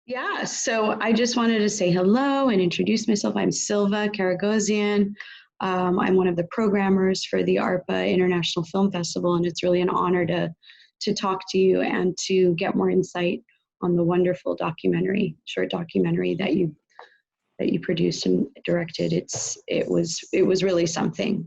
Yeah, so I just wanted to say hello and introduce myself. I'm Silva Karageozian. I'm one of the programmers for the Arpa International Film Festival, and it's really an honor to talk to you and to get more insight on the wonderful short documentary that you produced and directed. It was really something.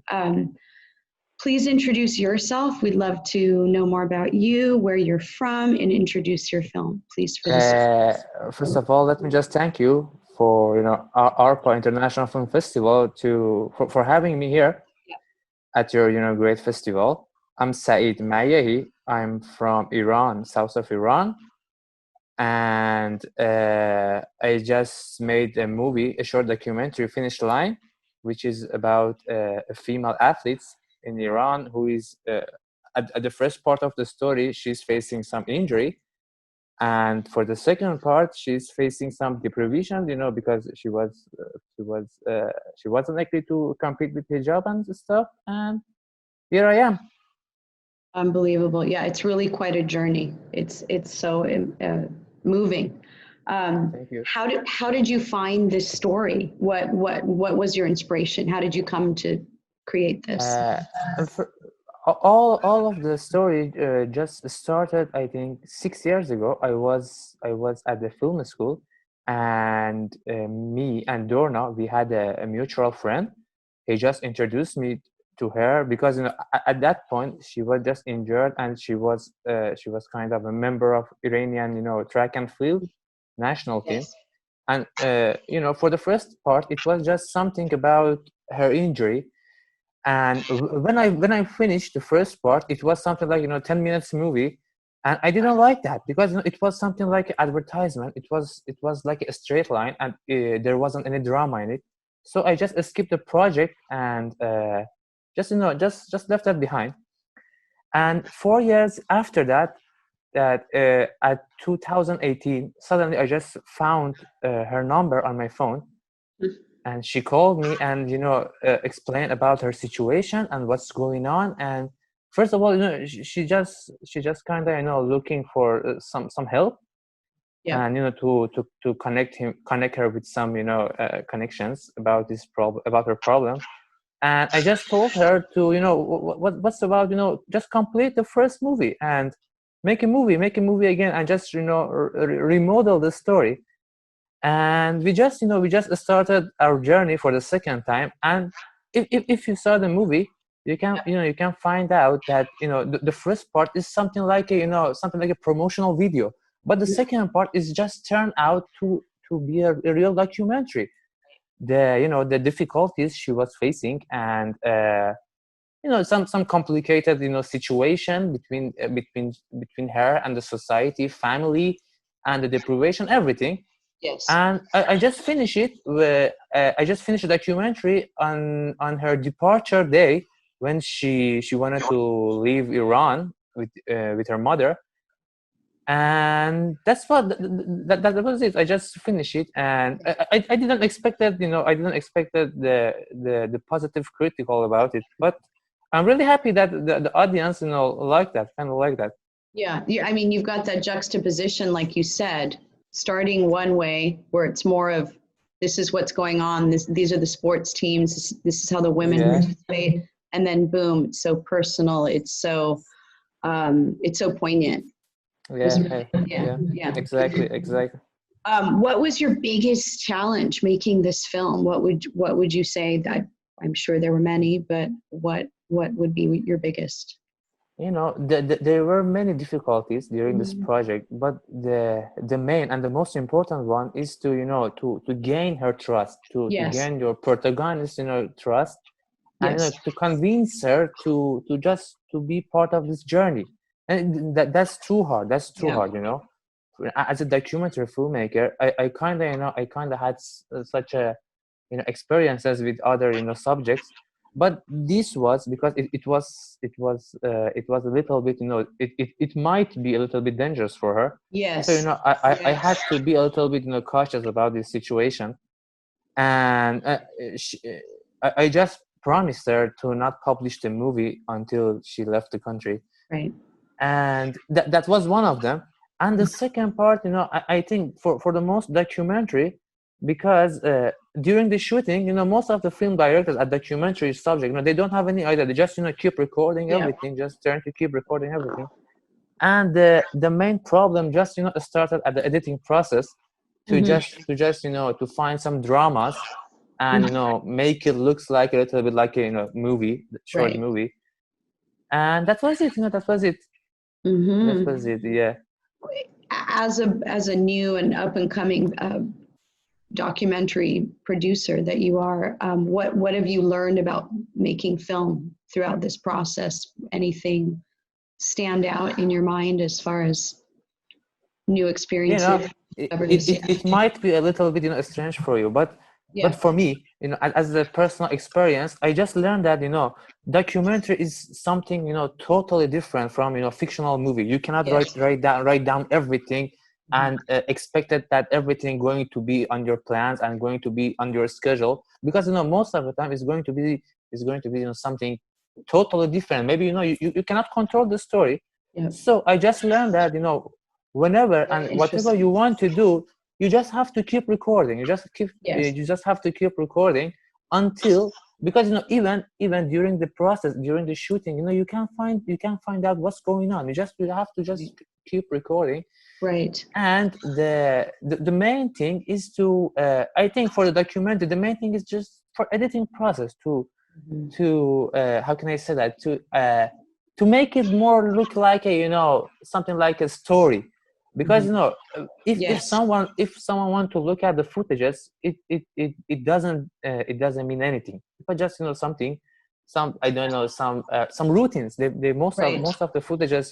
Please introduce yourself. We'd love to know more about you, where you're from, and introduce your film, please, for this. Uh, First of all, let me just thank you for Arpa International Film Festival for having me here at your great festival. I'm Saeed Mayahy. I'm from Iran, south of Iran, and I just made a movie, a short documentary, Finish Line, which is about a female athlete in Iran who is at the first part of the story, she's facing some injury, and for the second part she's facing some deprivation, because she wasn't likely to compete with hijab and stuff, and here I am. Unbelievable. Yeah, it's really quite a journey. It's so moving. Thank you. How did you find this story? What was your inspiration? How did you come to create this? And for, all of the story just started, I think, 6 years ago. I was at the film school, and me and Dorna, we had a mutual friend. He just introduced me to her because at that point she was just injured, and she was kind of a member of Iranian track and field national team. Yes. And for the first part it was just something about her injury, and when I finished the first part, it was something like 10 minutes movie, and I didn't like that because it was something like advertisement. It was like a straight line, and there wasn't any drama in it. So I just skipped the project, and just left that behind. And 4 years after that, at 2018, suddenly I just found her number on my phone, and she called me and explained about her situation and what's going on. And first of all, she just kind of looking for some help, Yeah. and to connect her with some connections about this problem, about her problem. And I just told her to what's about just complete the first movie and make a movie again, and just remodel the story. And we just started our journey for the second time. And if you saw the movie, you can find out that the first part is something like a promotional video, but the second part is just turned out to be a real documentary. The difficulties she was facing, and some complicated situation between her and the society, family, and the deprivation, everything. Yes. And I just finished it. I just finished a documentary on her departure day, when she wanted to leave Iran with her mother. And that's that was it. I just finished it, and I didn't expect that. I didn't expect that the positive critical about it. But I'm really happy that the audience like that, kind of like that. Yeah. I mean, you've got that juxtaposition, like you said, starting one way where it's more of this is what's going on. These are the sports teams. This is how the women Yeah. participate, and then boom, it's so personal. It's so poignant. Yeah, exactly. What was your biggest challenge making this film? What would you say? That I'm sure there were many, but what would be your biggest? There were many difficulties during this project, but the main and the most important one is to gain her trust, to gain your protagonist trust, and Yes. to convince her to be part of this journey. And that's too hard. That's too hard. As a documentary filmmaker, I kind of had such a experiences with other subjects, but this was because it was a little bit it might be a little bit dangerous for her. Yes. So I had to be a little bit cautious about this situation. And I just promised her to not publish the movie until she left the country. Right. And that was one of them. And the second part, I think for the most documentary, because during the shooting, most of the film directors at documentary subject, they don't have any idea. They just, keep recording everything, just trying to keep recording everything. And the main problem just, started at the editing process to just to find some dramas and, make it looks like a little bit like a, movie, short movie. And that was it, that was it. That was it, yeah. As a new and up and coming documentary producer that you are, what have you learned about making film throughout this process? Anything stand out in your mind as far as new experiences? It might be a little bit strange for you, but for me, as a personal experience, I just learned that documentary is something totally different from fictional movie. You cannot write down everything and expected that everything going to be on your plans and going to be on your schedule, because most of the time it's going to be something totally different. Maybe you cannot control the story. So I just learned that whenever and whatever you want to do, you just have to keep recording. You just have to keep recording until, because even during the process, during the shooting, you can't find out what's going on. You have to just keep recording. Right. And the main thing is to I think for the documentary, the main thing is just for editing process to how can I say that, to make it more look like a something like a story. Because if someone want to look at the footages, it doesn't mean anything. But just some I don't know, some routines. They most of the footages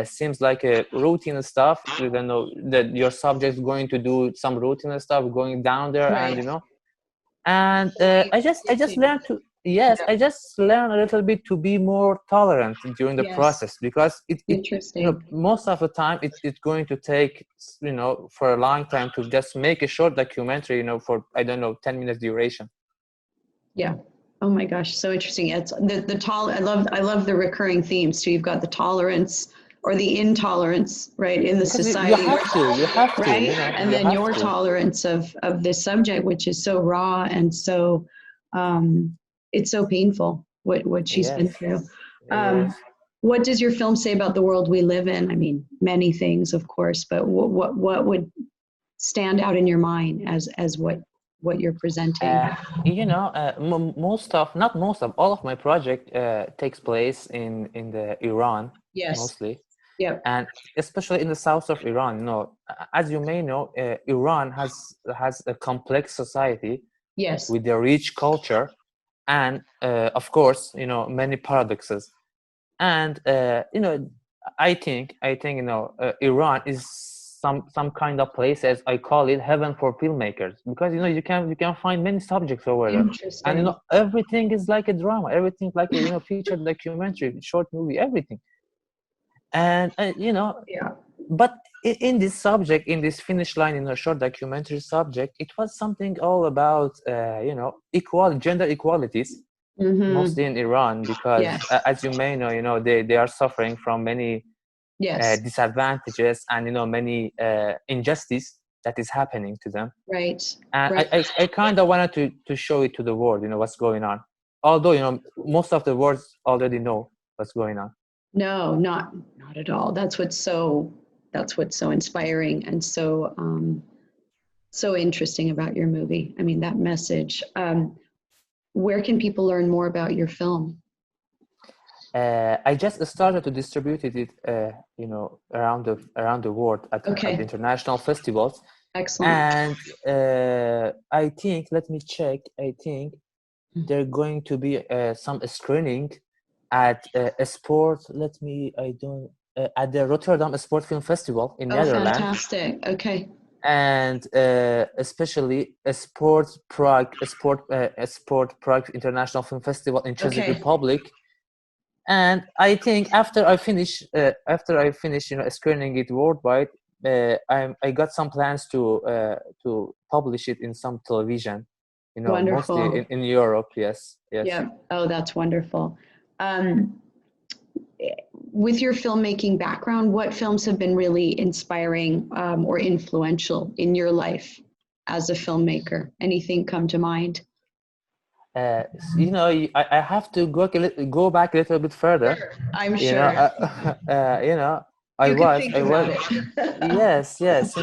seems like a routine stuff. You don't know that your subject's going to do some routine stuff, going down there, and and I just learned to I just learned a little bit to be more tolerant during the process, because it most of the time it's going to take for a long time to just make a short documentary for I don't know 10 minutes duration. Oh my gosh, so interesting. It's I love the recurring themes. So you've got the tolerance or the intolerance, right, in the society. You have to, right? And then your tolerance of this subject, which is so raw and so it's so painful what she's been through. What does your film say about the world we live in? I mean, many things, of course, but what would stand out in your mind as what you're presenting? All of my project takes place in the Iran, mostly. And especially in the south of Iran. As you may know, Iran has a complex society with a rich culture, and of course many paradoxes. And I think Iran is some kind of place, as I call it, heaven for filmmakers, because you can find many subjects over there, and everything is like a drama, everything like a featured documentary, short movie, everything. And but in this subject, in this finish line, in a short documentary subject, it was something all about gender equalities, mostly in Iran, because as you may know, they are suffering from many disadvantages and many injustice that is happening to them. Right. And I kind of wanted to show it to the world, what's going on, although most of the world already know what's going on. No, not at all. That's what's so inspiring and so interesting about your movie. I mean, that message. Where can people learn more about your film? I just started to distribute it, around the world at international festivals. Excellent. And I think, let me check. I think there going to be some screening at a sport. At the Rotterdam Sport Film Festival in Netherlands. Fantastic. Okay. And especially a Sport Prague International Film Festival in Czech Republic. And I think after I finish screening it worldwide, I got some plans to publish it in some television, wonderful. Mostly in Europe. Yes. Yeah. Oh, that's wonderful. with your filmmaking background, what films have been really inspiring or influential in your life as a filmmaker? Anything come to mind? I have to go back a little bit further. I'm You know, sure. I You could was, think I was, about it. yes, yes.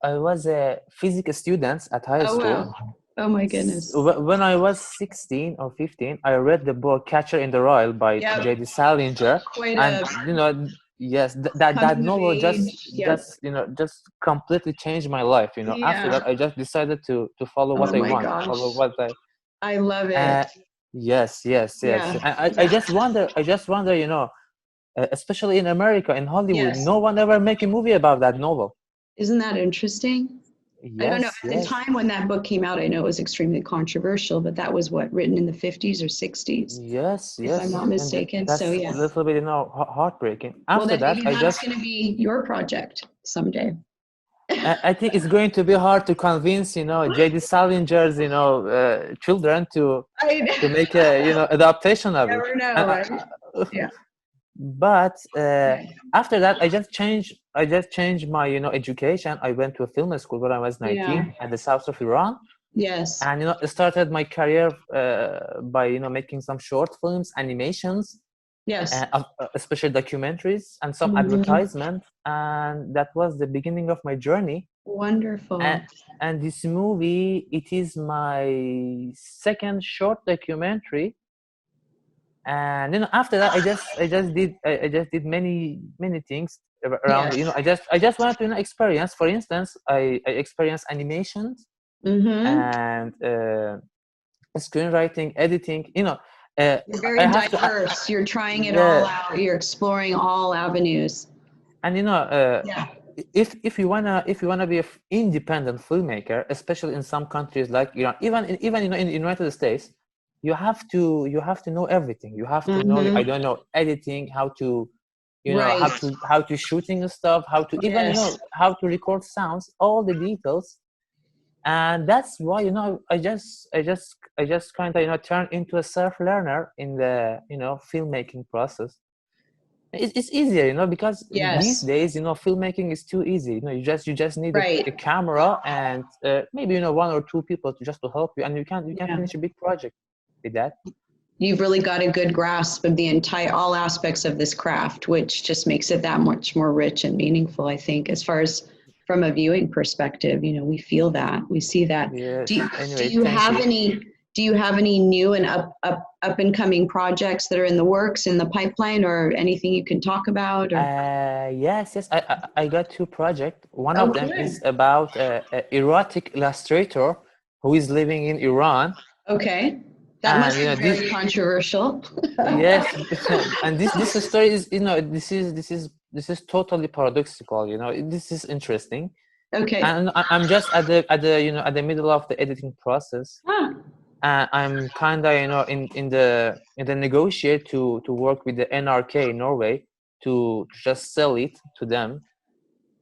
I was a physics student at high Oh, school. wow. Oh, my goodness. When I was 16 or 15, I read the book Catcher in the Rye by Yep. J.D. Salinger, Quite and a yes, that coming of novel age. Yep. just completely changed my life. After Yeah. that, I just decided to follow Oh what I my want, gosh. follow what I love uh, it. yes, yes, yes. Yeah. I just wonder, especially in America, in Hollywood, Yes. no one ever make a movie about that novel. Isn't that interesting? I don't know. Yes, At the yes, time when that book came out, I know it was extremely controversial, but that was what, written in the 50s or 60s, yes, if I'm yes. not And mistaken. So, that's a yeah. little bit, heartbreaking. Well, After then that, maybe that's going to be your project someday. I think it's going to be hard to convince, J.D. Salinger's, children to I make a, adaptation of it. never know, And right? Yeah. but after that, I just changed my, education. I went to a film school when I was 19 Yeah. at the south of Iran. Yes. And started my career by making some short films, animations, Yes. especially documentaries and some Mhm. advertisement, and that was the beginning of my journey. Wonderful. And this movie, it is my second short documentary. And after that, I just did many things around. Yes. I just wanted to experience. For instance, I experienced animations Mm-hmm. and screenwriting, editing. You're I very have to. diverse. You're trying it all Yeah, out. You're exploring all avenues. and Yeah. if you wanna be an independent filmmaker, especially in some countries like Iran, even in the United States, you have to know everything. You have to know, I Mm-hmm. don't know, editing, how to Right. how to shooting stuff, how to even Yes. how to record sounds, all the details. And that's why I just kind of turned into a self-learner in the filmmaking process. It's easier, because these Yes. days, filmmaking is too easy. You just need a Right. camera and maybe one or two people to help you, and you can Yeah. finish a big project with that. You've really got a good grasp of the all aspects of this craft, which just makes it that much more rich and meaningful, I think, as far as from a viewing perspective. We feel that, we see that. Yes. Do Anyway, you thank have you. any new and up and coming projects that are in the works, in the pipeline, or anything you can talk about? Or Yes. I got two projects. One of them good. is about a erotic illustrator who is living in Iran, Okay, that and must be this. very controversial. Yes, and this story is this is totally paradoxical. This is interesting, Okay. and I'm just at the at the middle of the editing process. Ah, I'm kind of in the negotiate to work with the NRK in Norway to just sell it to them.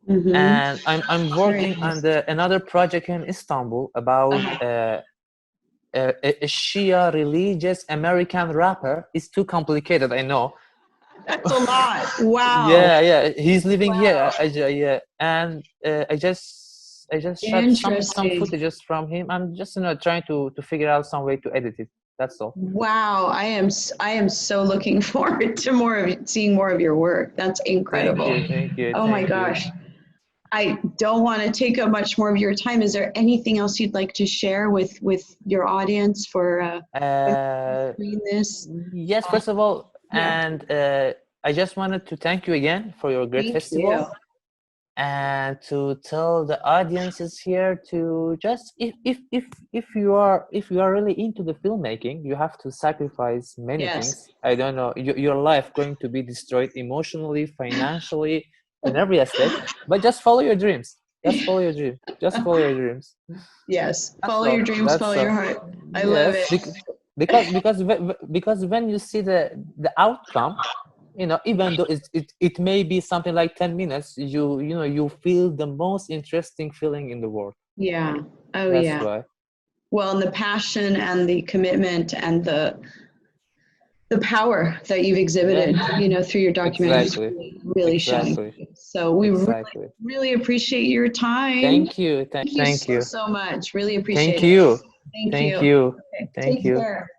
mm-hmm. And I'm Very working on nice. another project in Istanbul about a Shia religious American rapper. It's too complicated, I know. That's a lot. Wow. Yeah, he's living here. Wow. Yeah, and I just shot some Interesting. footages from him. I'm just trying to figure out some way to edit it. That's all. Wow. I am so looking forward to seeing more of your work. That's incredible. Oh my Thank you. gosh. I don't want to take up much more of your time. Is there anything else you'd like to share with your audience for when Uh, we screen this? yes, first of all, Yeah. and I just wanted to thank you again for your great Thank you. festival, and to tell the audiences here to just if you are really into the filmmaking, you have to sacrifice many Yes. things. I don't know, your life going to be destroyed emotionally, financially, in every aspect, but just follow your dreams. Just follow your dream. Just follow your dreams. Yes. That's Follow your all. dreams, follow That's your all. heart. I love Yes, it. because when you see the outcome, even though it may be something like 10 minutes, you feel the most interesting feeling in the world. Yeah. Oh That's yeah. why. Well, and the passion and the commitment and the the power that you've exhibited, you know, through your documentary is Exactly. really showing. Exactly. So we Exactly. really appreciate your time. Thank you. Thank you Thank so, you. so much. Really appreciate Thank it. you. Thank Thank you. you. Okay, Thank take you. care.